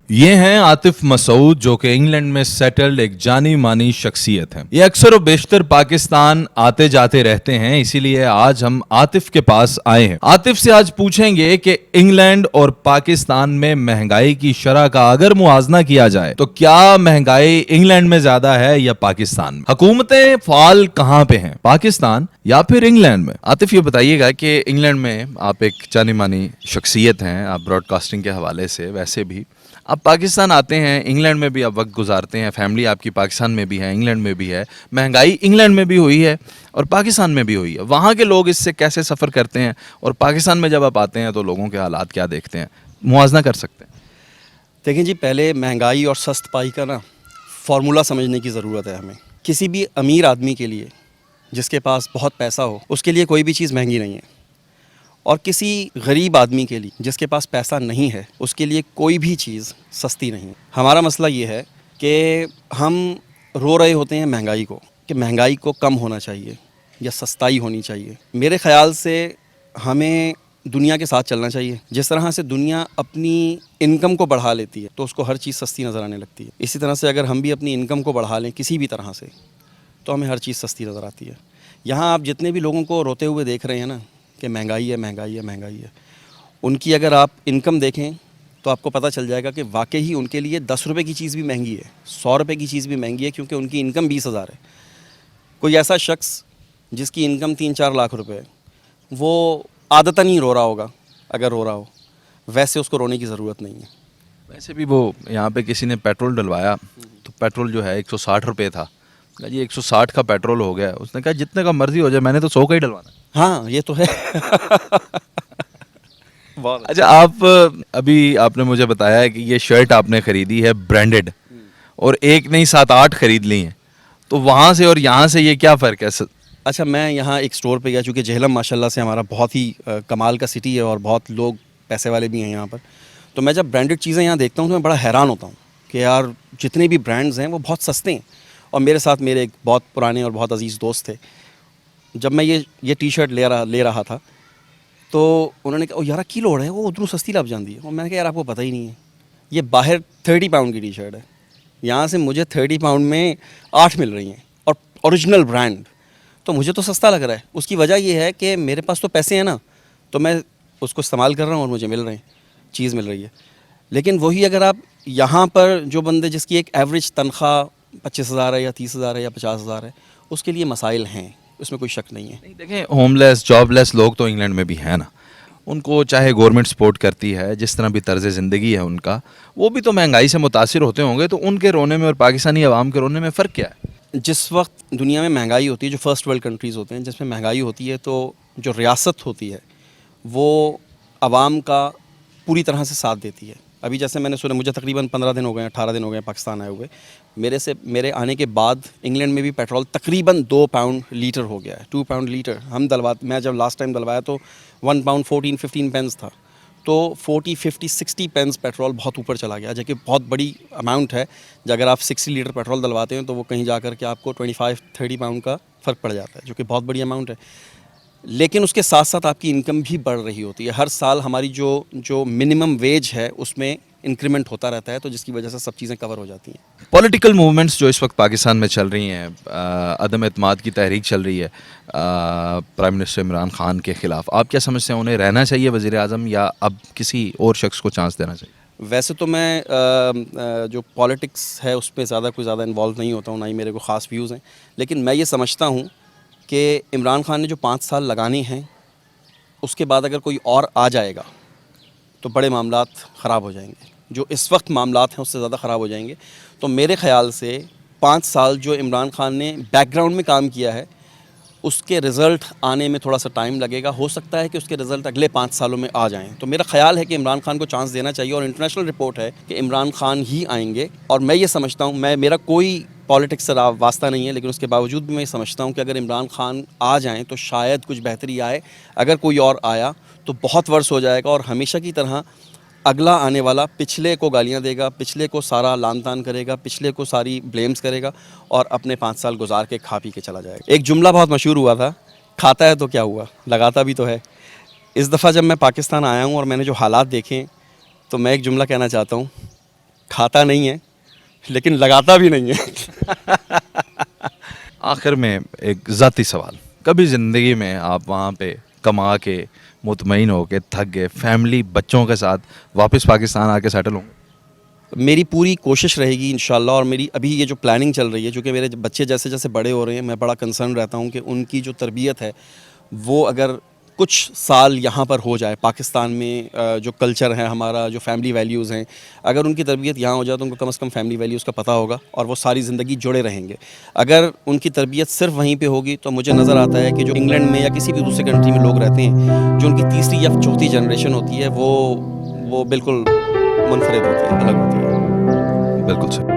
یہ ہیں عاطف مسعود، جو کہ انگلینڈ میں سیٹلڈ ایک جانی مانی شخصیت ہیں. یہ اکثر و بیشتر پاکستان آتے جاتے رہتے ہیں، اسی لیے آج ہم عاطف کے پاس آئے ہیں. عاطف سے آج پوچھیں گے کہ انگلینڈ اور پاکستان میں مہنگائی کی شرح کا اگر موازنہ کیا جائے تو کیا مہنگائی انگلینڈ میں زیادہ ہے یا پاکستان میں؟ حکومتیں فعال کہاں پہ ہیں، پاکستان یا پھر انگلینڈ میں؟ عاطف یہ بتائیے گا کہ انگلینڈ میں آپ ایک جانی مانی شخصیت ہیں، آپ براڈ کاسٹنگ کے حوالے سے، ویسے بھی آپ پاکستان آتے ہیں، انگلینڈ میں بھی آپ وقت گزارتے ہیں، فیملی آپ کی پاکستان میں بھی ہے، انگلینڈ میں بھی ہے، مہنگائی انگلینڈ میں بھی ہوئی ہے اور پاکستان میں بھی ہوئی ہے. وہاں کے لوگ اس سے کیسے سفر کرتے ہیں اور پاکستان میں جب آپ آتے ہیں تو لوگوں کے حالات کیا دیکھتے ہیں، موازنہ کر سکتے ہیں؟ دیکھیں جی، پہلے مہنگائی اور سست پائی کا فارمولہ سمجھنے کی ضرورت ہے ہمیں. کسی بھی امیر آدمی کے لیے جس کے پاس بہت پیسہ ہو، اس کے لیے کوئی بھی چیز مہنگی نہیں ہے، اور کسی غریب آدمی کے لیے جس کے پاس پیسہ نہیں ہے، اس کے لیے کوئی بھی چیز سستی نہیں. ہمارا مسئلہ یہ ہے کہ ہم رو رہے ہوتے ہیں مہنگائی کو، کہ مہنگائی کو کم ہونا چاہیے یا سستائی ہونی چاہیے. میرے خیال سے ہمیں دنیا کے ساتھ چلنا چاہیے. جس طرح سے دنیا اپنی انکم کو بڑھا لیتی ہے تو اس کو ہر چیز سستی نظر آنے لگتی ہے، اسی طرح سے اگر ہم بھی اپنی انکم کو بڑھا لیں کسی بھی طرح سے تو ہمیں ہر چیز سستی نظر آتی ہے. یہاں آپ جتنے بھی لوگوں کو روتے ہوئے دیکھ رہے ہیں نا کہ مہنگائی ہے مہنگائی ہے مہنگائی ہے، ان کی اگر آپ انکم دیکھیں تو آپ کو پتہ چل جائے گا کہ واقعی ان کے لیے 10 روپے کی چیز بھی مہنگی ہے، 100 روپے کی چیز بھی مہنگی ہے، کیونکہ ان کی انکم 20,000 ہے. کوئی ایسا شخص جس کی انکم 3-4 لاکھ روپے ہے، وہ عادتاً ہی رو رہا ہوگا. اگر رو رہا ہو، ویسے اس کو رونے کی ضرورت نہیں ہے. ویسے بھی وہ یہاں پہ کسی نے پیٹرول ڈلوایا تو پیٹرول جو ہے 160 روپے تھا، کہا جی 160 کا پیٹرول ہو گیا. اس نے کہا جتنے کا مرضی ہو جائے، میں نے تو 100 کا ہی ڈلوانا ہے. ہاں یہ تو ہے. اچھا، آپ ابھی آپ نے مجھے بتایا ہے کہ یہ شرٹ آپ نے خریدی ہے برانڈڈ، اور ایک نہیں 7-8 خرید لی ہیں، تو وہاں سے اور یہاں سے یہ کیا فرق ہے؟ اچھا، میں یہاں ایک سٹور پہ گیا، چونکہ جہلم ماشاءاللہ سے ہمارا بہت ہی کمال کا سٹی ہے اور بہت لوگ پیسے والے بھی ہیں یہاں پر. تو میں جب برانڈڈ چیزیں یہاں دیکھتا ہوں تو میں بڑا حیران ہوتا ہوں کہ یار جتنے بھی برانڈز ہیں وہ بہت سستے ہیں. اور میرے ساتھ میرے ایک بہت پرانے اور بہت عزیز دوست تھے. جب میں یہ ٹی شرٹ لے رہا تھا تو انہوں نے کہا یار کی لوڑ ہے، وہ ادھر سستی لگ جاتی ہے. اور میں نے کہا یار آپ کو پتہ ہی نہیں ہے، یہ باہر 30 پاؤنڈ کی ٹی شرٹ ہے، یہاں سے مجھے 30 پاؤنڈ میں 8 مل رہی ہیں، اور اوریجنل برانڈ. تو مجھے تو سستا لگ رہا ہے. اس کی وجہ یہ ہے کہ میرے پاس تو پیسے ہیں نا، تو میں اس کو استعمال کر رہا ہوں اور مجھے مل رہے ہیں، چیز مل رہی ہے. لیکن وہی اگر آپ یہاں پر جو بندے جس کی ایک ایوریج تنخواہ 25,000 ہے یا 30,000 ہے یا 50,000 ہے، اس کے لیے مسائل ہیں، اس میں کوئی شک نہیں ہے. دیکھیں، ہوم لیس جاب لیس لوگ تو انگلینڈ میں بھی ہیں نا، ان کو چاہے گورنمنٹ سپورٹ کرتی ہے، جس طرح بھی طرز زندگی ہے ان کا، وہ بھی تو مہنگائی سے متاثر ہوتے ہوں گے. تو ان کے رونے میں اور پاکستانی عوام کے رونے میں فرق کیا ہے؟ جس وقت دنیا میں مہنگائی ہوتی ہے، جو فرسٹ ورلڈ کنٹریز ہوتے ہیں جس میں مہنگائی ہوتی ہے، تو جو ریاست ہوتی ہے وہ عوام کا پوری طرح سے ساتھ دیتی ہے. ابھی جیسے میں نے سنا، مجھے تقریباً 15 دن ہو گئے ہیں، 18 دن ہو گئے ہیں پاکستان آئے ہوئے. میرے آنے کے بعد انگلینڈ میں بھی پیٹرول تقریباً 2 پاؤنڈ لیٹر ہو گیا ہے. 2 پاؤنڈ لیٹر میں جب لاسٹ ٹائم دلوایا تو 1 پاؤنڈ 14-15 پینس تھا. تو 40-50-60 پینس پیٹرول بہت اوپر چلا گیا، جو کہ بہت بڑی اماؤنٹ ہے. اگر آپ 60 لیٹر پیٹرول دلواتے ہیں تو وہ کہیں جا کر کے آپ کو 25-30 پاؤنڈ کا فرق پڑ جاتا ہے، جو کہ بہت بڑی اماؤنٹ ہے. لیکن اس کے ساتھ ساتھ آپ کی انکم بھی بڑھ رہی ہوتی ہے. ہر سال ہماری جو منیمم ویج ہے اس میں انکریمنٹ ہوتا رہتا ہے، تو جس کی وجہ سے سب چیزیں کور ہو جاتی ہیں. پولیٹیکل موومنٹس جو اس وقت پاکستان میں چل رہی ہیں، عدم اعتماد کی تحریک چل رہی ہے پرائم منسٹر عمران خان کے خلاف، آپ کیا سمجھتے ہیں انہیں رہنا چاہیے وزیر اعظم یا اب کسی اور شخص کو چانس دینا چاہیے؟ ویسے تو میں جو پالیٹکس ہے اس پہ کوئی زیادہ انوالو نہیں ہوتا ہوں، نہ ہی میرے کو خاص ویوز ہیں. لیکن میں یہ سمجھتا ہوں کہ عمران خان نے جو 5 سال لگانے ہیں، اس کے بعد اگر کوئی اور آ جائے گا تو بڑے معاملات خراب ہو جائیں گے. جو اس وقت معاملات ہیں اس سے زیادہ خراب ہو جائیں گے. تو میرے خیال سے 5 سال جو عمران خان نے بیک گراؤنڈ میں کام کیا ہے، اس کے رزلٹ آنے میں تھوڑا سا ٹائم لگے گا. ہو سکتا ہے کہ اس کے رزلٹ اگلے 5 سالوں میں آ جائیں. تو میرا خیال ہے کہ عمران خان کو چانس دینا چاہیے، اور انٹرنیشنل رپورٹ ہے کہ عمران خان ہی آئیں گے. اور میں یہ سمجھتا ہوں، میرا کوئی پالیٹکس سے واسطہ نہیں ہے، لیکن اس کے باوجود بھی میں یہ سمجھتا ہوں کہ اگر عمران خان آ جائیں تو شاید کچھ بہتری آئے. اگر کوئی اور آیا تو بہت ورس ہو جائے گا، اور ہمیشہ کی طرح اگلا آنے والا پچھلے کو گالیاں دے گا، پچھلے کو سارا لان تان کرے گا، پچھلے کو ساری بلیمز کرے گا، اور اپنے 5 سال گزار کے کھا پی کے چلا جائے گا. ایک جملہ بہت مشہور ہوا تھا، کھاتا ہے تو کیا ہوا، لگاتا بھی تو ہے. اس دفعہ جب میں پاکستان آیا ہوں اور میں نے جو حالات دیکھے، تو میں ایک جملہ کہنا چاہتا ہوں کھاتا نہیں ہے لیکن لگاتا بھی نہیں ہے. آخر میں ایک ذاتی سوال, کبھی زندگی میں آپ وہاں پہ کما کے مطمئن ہو کے تھک گئے, فیملی بچوں کے ساتھ واپس پاکستان آ کے سیٹل ہوں گے؟ میری پوری کوشش رہے گی انشاءاللہ, اور میری ابھی یہ جو پلاننگ چل رہی ہے, چونکہ میرے بچے جیسے جیسے بڑے ہو رہے ہیں, میں بڑا کنسرن رہتا ہوں کہ ان کی جو تربیت ہے وہ اگر کچھ سال یہاں پر ہو جائے پاکستان میں, جو کلچر ہے ہمارا, جو فیملی ویلیوز ہیں, اگر ان کی تربیت یہاں ہو جائے تو ان کو کم از کم فیملی ویلیوز کا پتہ ہوگا اور وہ ساری زندگی جڑے رہیں گے. اگر ان کی تربیت صرف وہیں پہ ہوگی تو مجھے نظر آتا ہے کہ جو انگلینڈ میں یا کسی بھی دوسرے کنٹری میں لوگ رہتے ہیں, جو ان کی تیسری یا چوتھی جنریشن ہوتی ہے, وہ بالکل منفرد ہوتی ہے, الگ ہوتی ہے. بالکل صحیح.